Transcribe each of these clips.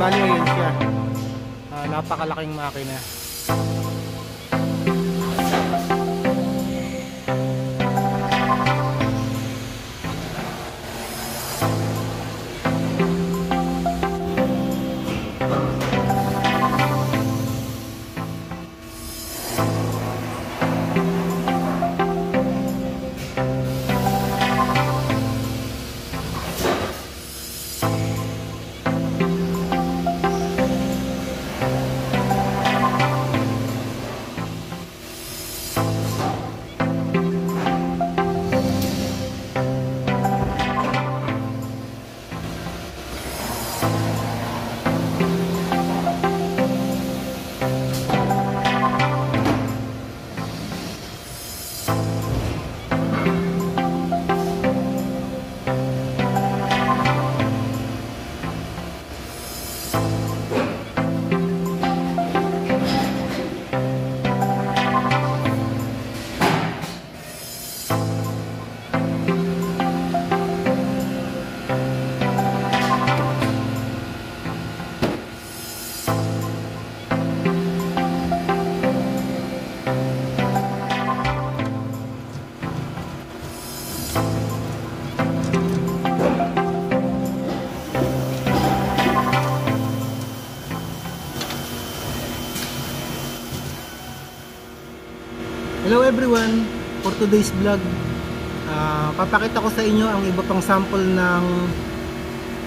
bali ayun siya. Napakalaking makina. Hello everyone, for today's vlog papakita ko sa inyo ang iba pang sample ng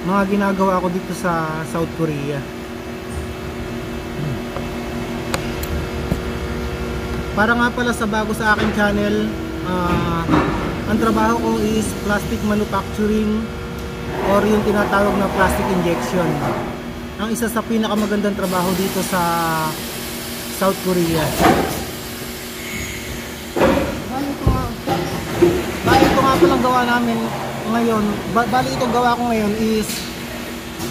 mga ginagawa ko dito sa South Korea. Para nga pala sa bago sa aking channel, ang trabaho ko is plastic manufacturing or yung tinatawag na plastic injection. Ang isa sa pinakamagandang trabaho dito sa South Korea. Ito nga palang gawa namin ngayon. Bali itong gawa ko ngayon is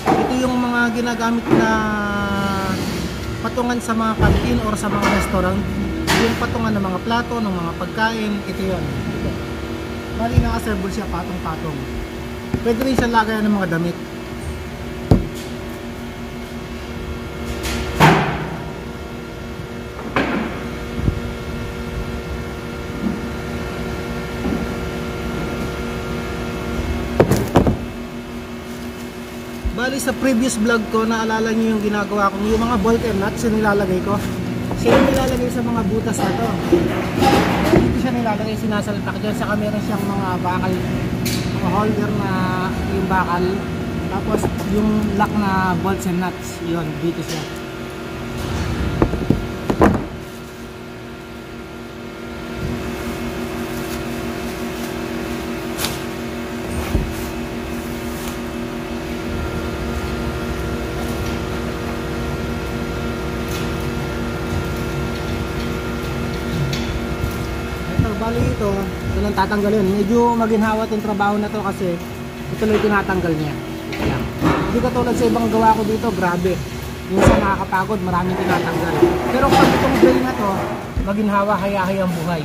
ito yung mga ginagamit na patungan sa mga kantin or sa mga restaurant. Yung patungan ng mga plato, ng mga pagkain, ito yun. Bali naka-assemble siya patong-patong. Pwede rin siya lagayan ng mga damit. Bali sa previous vlog ko, naalala nyo yung ginagawa ko, yung mga bolt and nuts yung nilalagay ko. Siya yung nilalagay sa mga butas na to. Dito siya nilalagay, sinasalpak dyan. Saka meron siyang mga bakal, mga holder na yung bakal. Tapos yung lock na bolts and nuts, yun, dito siya. Bali ito lang tatanggalin. Medyo maginhawa itong trabaho na to kasi ito lang tinatanggal niya. Ayan. Hindi katulad sa ibang gawa ko dito, grabe. Minsan nakakapagod, maraming tinatanggal. Pero pag itong drill na to, maginhawa, hayahay ang buhay.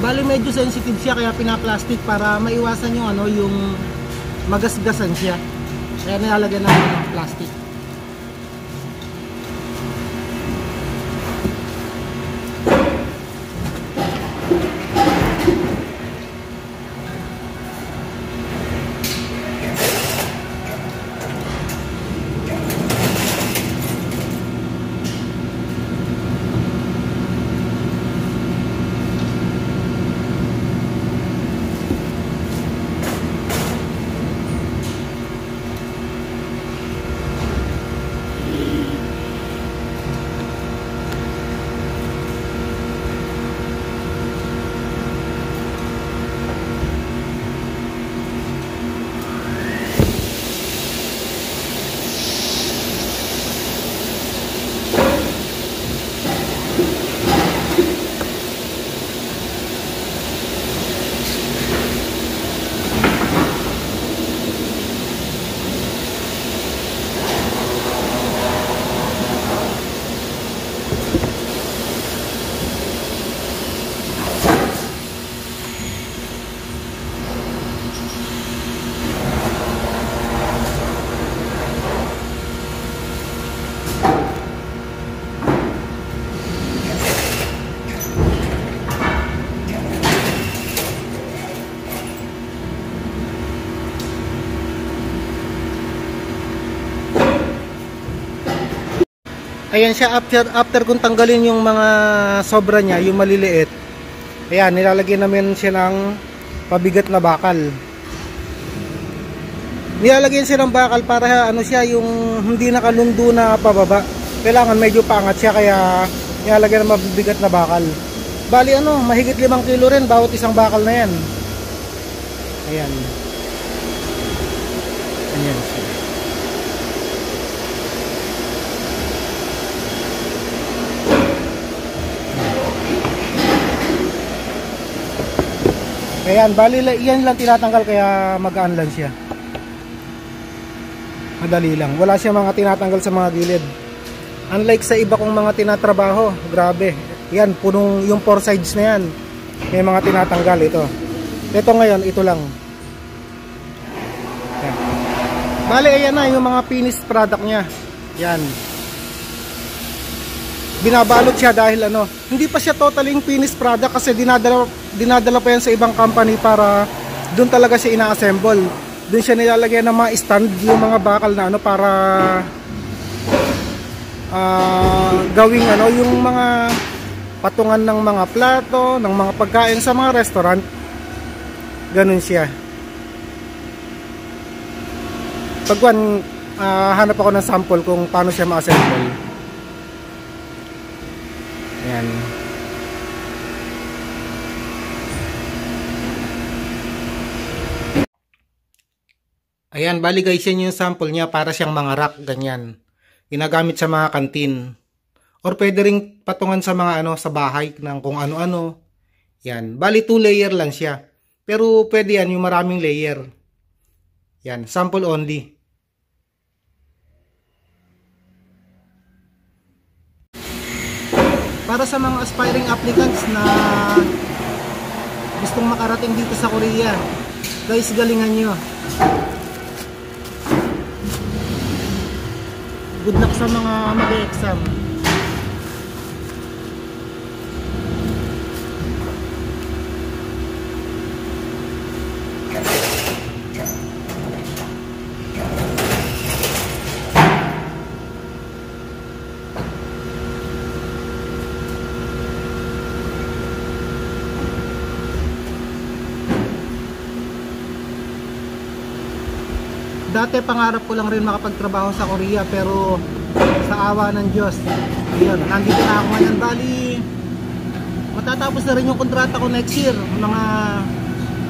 Bali medyo sensitive siya kaya pinaplastic para maiwasan yung yung magasgasan siya. Kaya nilalagyan natin ng plastic. Ayan siya, after kung tanggalin yung mga sobra niya, yung maliliit. Ayan, nilalagyan namin siya ng pabigat na bakal. Nilalagyan siya ng bakal para ano siya, yung hindi nakalundo na pababa. Kailangan medyo paangat siya, kaya nilalagyan ng mabibigat na bakal. Bali ano, mahigit 5 kilo rin bawat isang bakal na yan. Ayan. Ayan siya. Ayan, bali yan lang tinatanggal, kaya magaan lang siya. Madali lang. Wala siya mga tinatanggal sa mga gilid. Unlike sa iba kong mga tinatrabaho, grabe. Yan, punong yung 4 sides na yan. May mga tinatanggal ito. Ito ngayon, ito lang. Yan. Bali, ayan na yung mga finished product niya. Yan. Binabalot siya dahil ano, hindi pa siya totally finished product kasi dinadala pa yan sa ibang company para doon talaga siya ina-assemble. Doon siya nilalagyan ng mga stand, yung mga bakal na ano para gawing ano, yung mga patungan ng mga plato, ng mga pagkain sa mga restaurant. Ganun siya. Pagwan hanap ako ng sample kung paano siya ma-assemble. Ayan. Ayan, bali guys, yan yung sample niya para siyang mga rack, ganyan. Ginagamit sa mga kantin. Or pwede ring patungan sa mga ano, sa bahay ng kung ano-ano. Yan, bali 2 layer lang siya. Pero pwede yan yung maraming layer. Yan, sample only. Para sa mga aspiring applicants na gustong makarating dito sa Korea, guys, galingan nyo. Good luck sa mga mag-e-exam. Dati pangarap ko lang rin makapagtrabaho sa Korea, pero sa awa ng Diyos, yun, nandito na ako ngayon. Bali, matatapos na rin yung kontrata ko next year.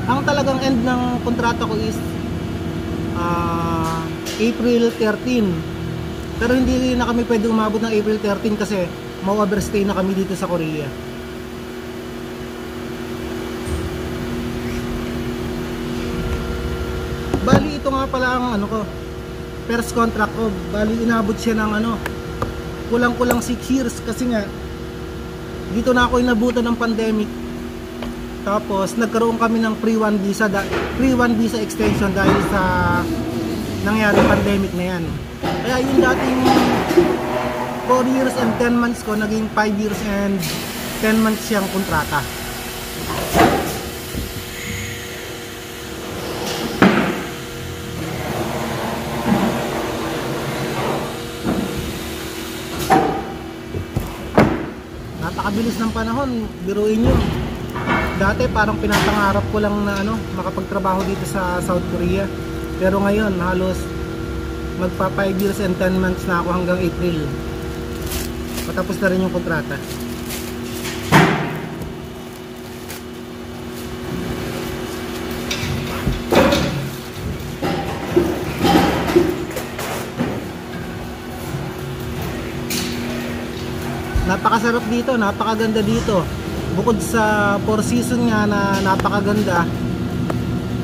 Ang talagang end ng kontrata ko is April 13. Pero hindi na kami pwede umabot ng April 13 kasi ma-overstay na kami dito sa Korea. Bali, ito nga pala ang ano ko, first contract ko. Bali, inabot siya ng ano, kulang-kulang 6 years kasi nga dito na ako inabutan ng pandemic. Tapos nagkaroon kami ng free one visa extension dahil sa nangyaring pandemic na yan. Kaya yung dating 4 years and 10 months ko, naging 5 years and 10 months siyang kontrata. Napakabilis ng panahon, biruin nyo. Dati parang pinapangarap ko lang na ano, makapagtrabaho dito sa South Korea. Pero ngayon halos magpa 5 years and 10 months na ako hanggang April. Patapos na rin yung kontrata. Napakasarap dito, napakaganda dito. Bukod sa 4 season nga na napakaganda,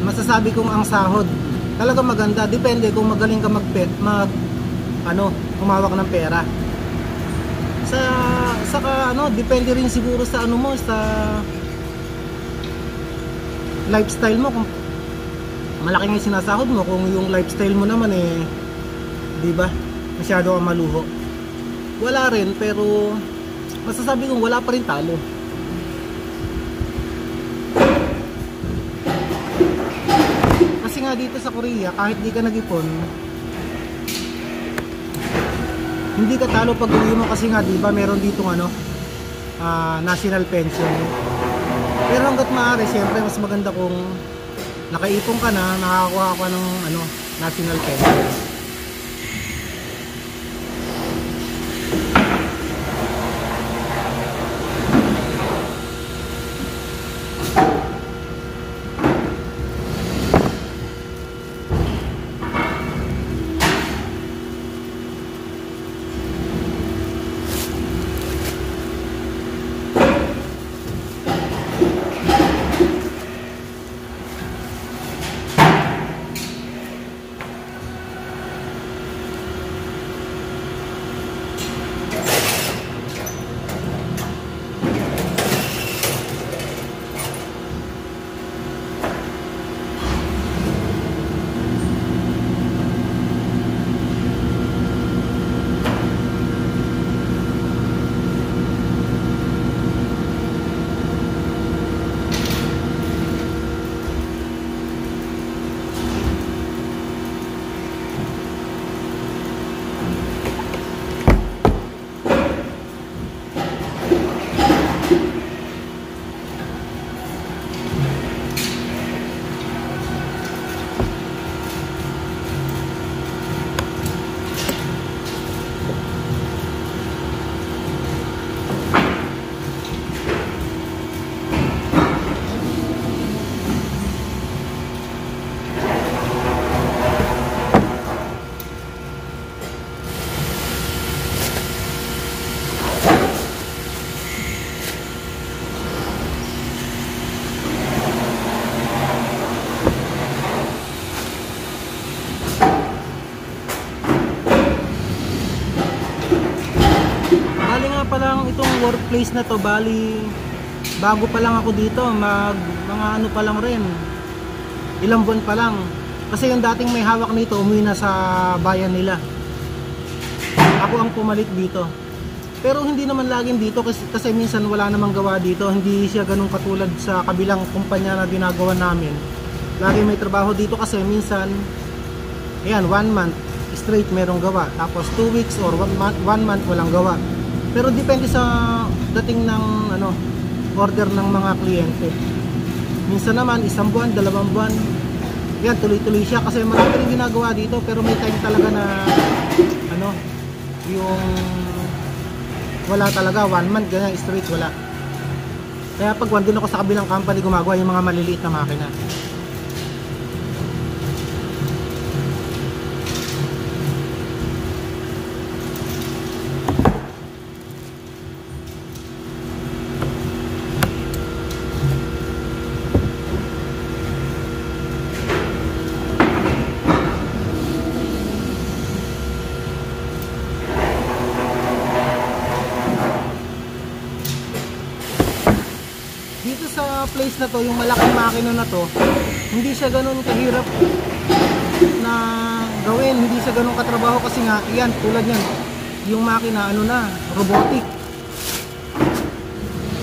masasabi kong ang sahod talaga maganda. Depende kung magaling ka humawak ng pera. Saka depende rin siguro sa ano mo, sa lifestyle mo, kung malaki nga sinasahod mo. Kung yung lifestyle mo naman di ba, masyado kang maluho, wala rin. Pero masasabi kong wala pa rin talo. Kasi nga dito sa Korea, kahit di ka nag-ipon, hindi ka talo pag uwi mo kasi nga, di ba, meron ditong ano, national pension. Pero hanggat maaari, siyempre mas maganda kung nakaipon ka na, nakakuha ka ng ano, national pension. Itong workplace na to, bali bago pa lang ako dito, mga ano pa lang rin, ilang buwan pa lang, kasi yung dating may hawak nito umuwi na sa bayan nila, ako ang pumalit dito. Pero hindi naman laging dito kasi minsan wala namang gawa dito, hindi siya ganun katulad sa kabilang kumpanya na ginagawa namin. Lagi may trabaho dito kasi minsan ayan, 1 month straight merong gawa, tapos 2 weeks or 1 month walang gawa. Pero depende sa dating ng ano, order ng mga kliyente. Minsan naman 1 buwan, 2 buwan. Yan, tuloy-tuloy siya kasi marami rin ginagawa dito, pero may time talaga na ano, yung wala talaga, 1 month ganyan straight wala. Kaya pag wandun ako sa kabilang company, gumagawa yung mga maliliit na makina. Sa place na to, yung malaking makina na to, hindi siya ganun kahirap na gawin, hindi siya ganun katrabaho kasi nga, yan, tulad yan, yung makina, ano na, robotic.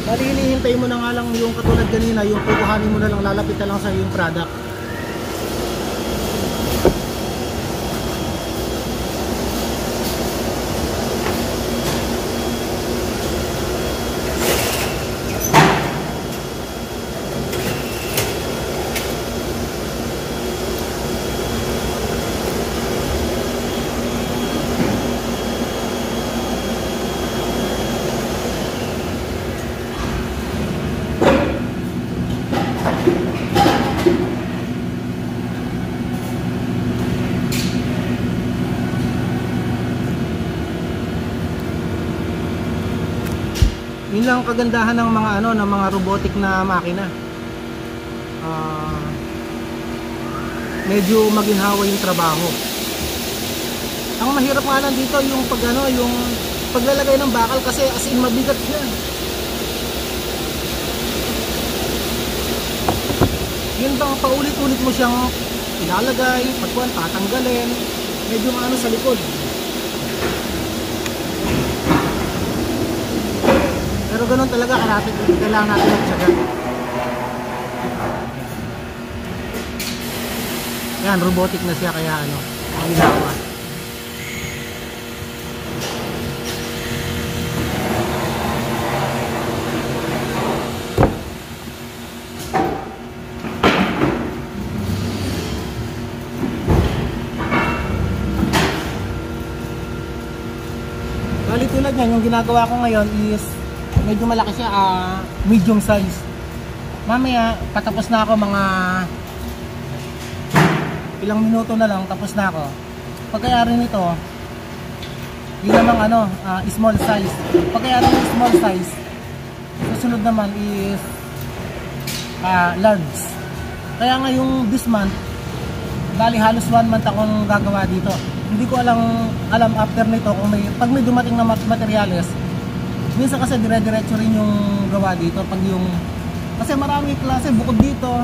Bali, hinihintay mo na nga lang yung katulad kanina, yung kukuhanin mo na lang, lalapit na lang sa yung product. Yun lang ang kagandahan ng mga ano, ng mga robotic na makina. Medyo maginhawa yung trabaho. Ang mahirap nga lang dito yung pag ano, yung paglalagay ng bakal kasi as in mabigat siya. Yun bang paulit-ulit mo siyang ilalagay, pagkuhan, tatanggalin, medyo maano sa likod. Pero ganun talaga, kailangan natin magtsaga. Yan, robotic na siya kaya ano, ang ginawa. Bali tulad yan, yung ginagawa ko ngayon is medyo malaki siya, medium size. Mamaya patapos na ako, mga ilang minuto na lang tapos na ako. Pagkayari nito, yun namang small size. Pagkayari ng small size, susunod naman is large. Kaya nga yung this month, bali halos 1 month akong gagawa dito. Hindi ko alam after nito kung pag may dumating na materyales, minsan kasi dire-diretso rin yung gawa dito. Kasi maraming klase bukod dito.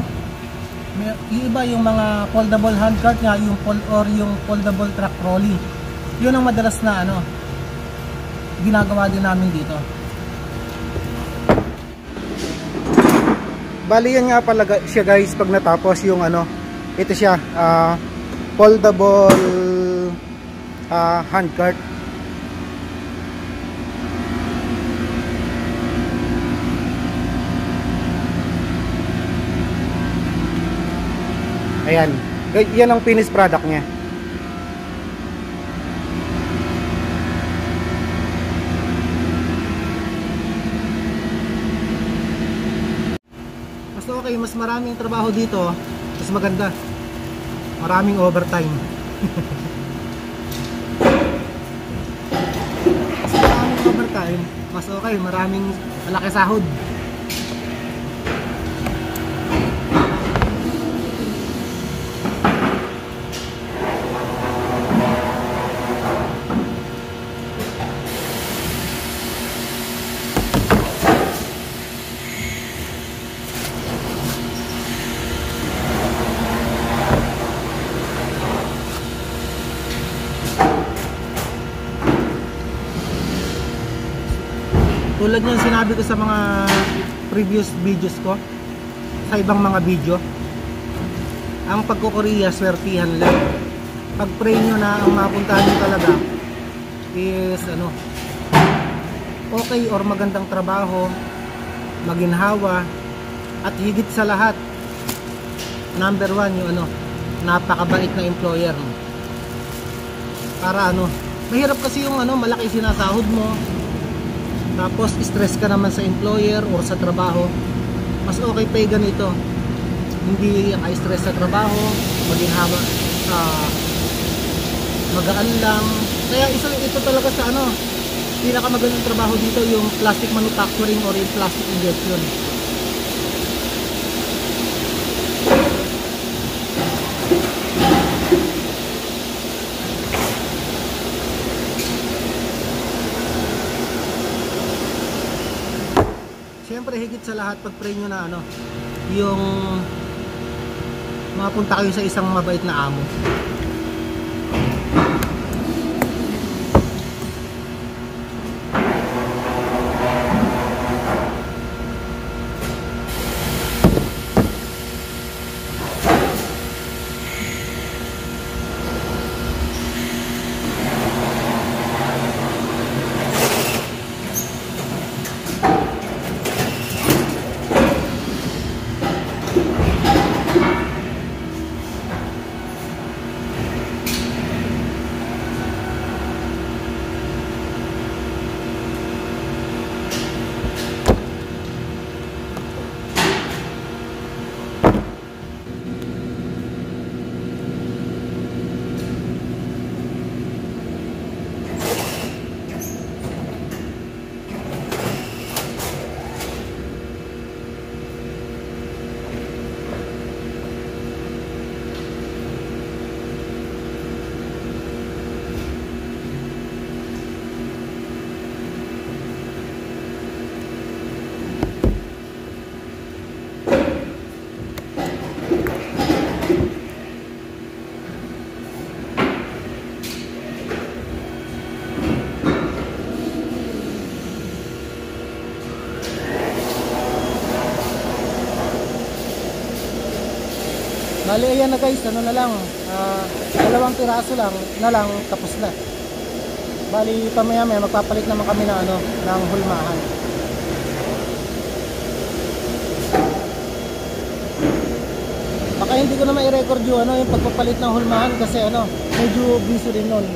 Yung iba yung mga foldable handcart nga, yung foldable truck trolley. Yun ang madalas na ginagawa din namin dito. Bali yan nga pala siya guys, pag natapos yung ito siya, foldable handcart. Ayan, yan ang finished product niya. Mas okay, mas maraming trabaho dito, mas maganda. Maraming overtime. Mas maraming overtime, mas okay, maraming malaki sahod. Tulad ng sinabi ko sa mga previous videos ko, sa ibang mga video, ang pagkukorea swertihan lang. Pag pray nyo na ang mapuntahan nyo talaga is okay or magandang trabaho, maginhawa, at higit sa lahat, number 1 yung napakabait na employer. Para mahirap kasi yung malaki sinasahod mo, tapos stress ka naman sa employer or sa trabaho. Mas okay pa yung ganito, hindi stress sa trabaho, maginhawa, magaan lang. Kaya ito talaga sa pinakamagandang trabaho dito, yung plastic manufacturing or yung plastic injection. Siyempre higit sa lahat, pag-pray nyo na yung mapunta kayo sa isang mabait na amo. Bali, ayan na guys, na lang, 2 piraso lang tapos na. Bali, pamaya magpapalit naman kami na ng hulmahan. Baka hindi ko na mai-record yung yung pagpapalit ng hulmahan kasi medyo busy rin nun.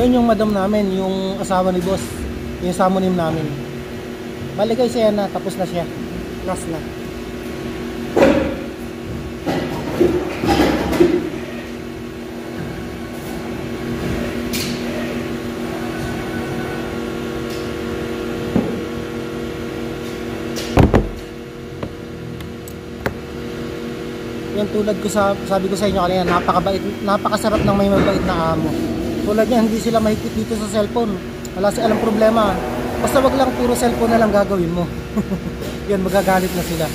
Yun yung madam namin, yung asawa ni boss, yung samonim namin. Bali guys, yan na, tapos na siya. Last na. Yung tulad ko sabi ko sa inyo kanina, napakasarap ng may mabait na amo. Tulad niya, hindi sila mahigpit dito sa cellphone. Wala silang problema. Basta wag lang puro cellphone na lang gagawin mo. Yan, magagalit na sila.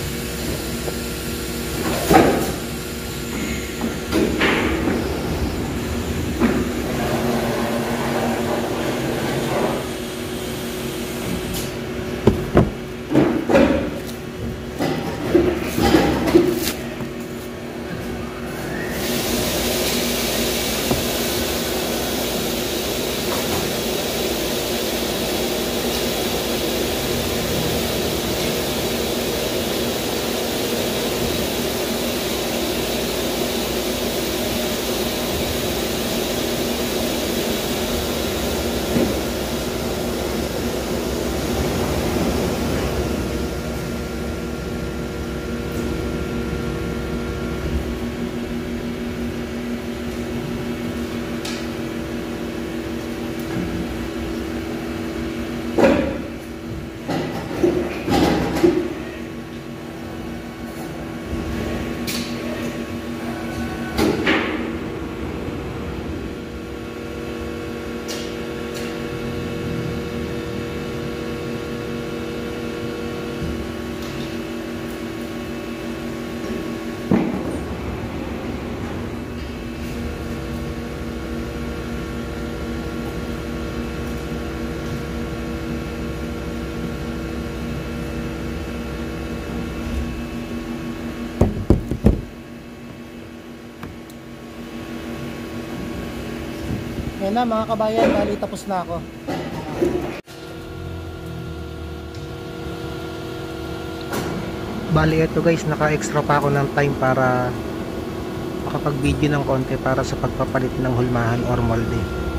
Yan na mga kabayan, bali tapos na ako. Bali ito guys, naka-extra pa ako ng time para makapag-video ng konti para sa pagpapalit ng hulmahan or molde.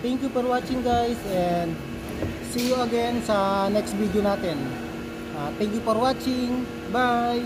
thank you for watching guys, and see you again sa next video natin. Thank you for watching. Bye!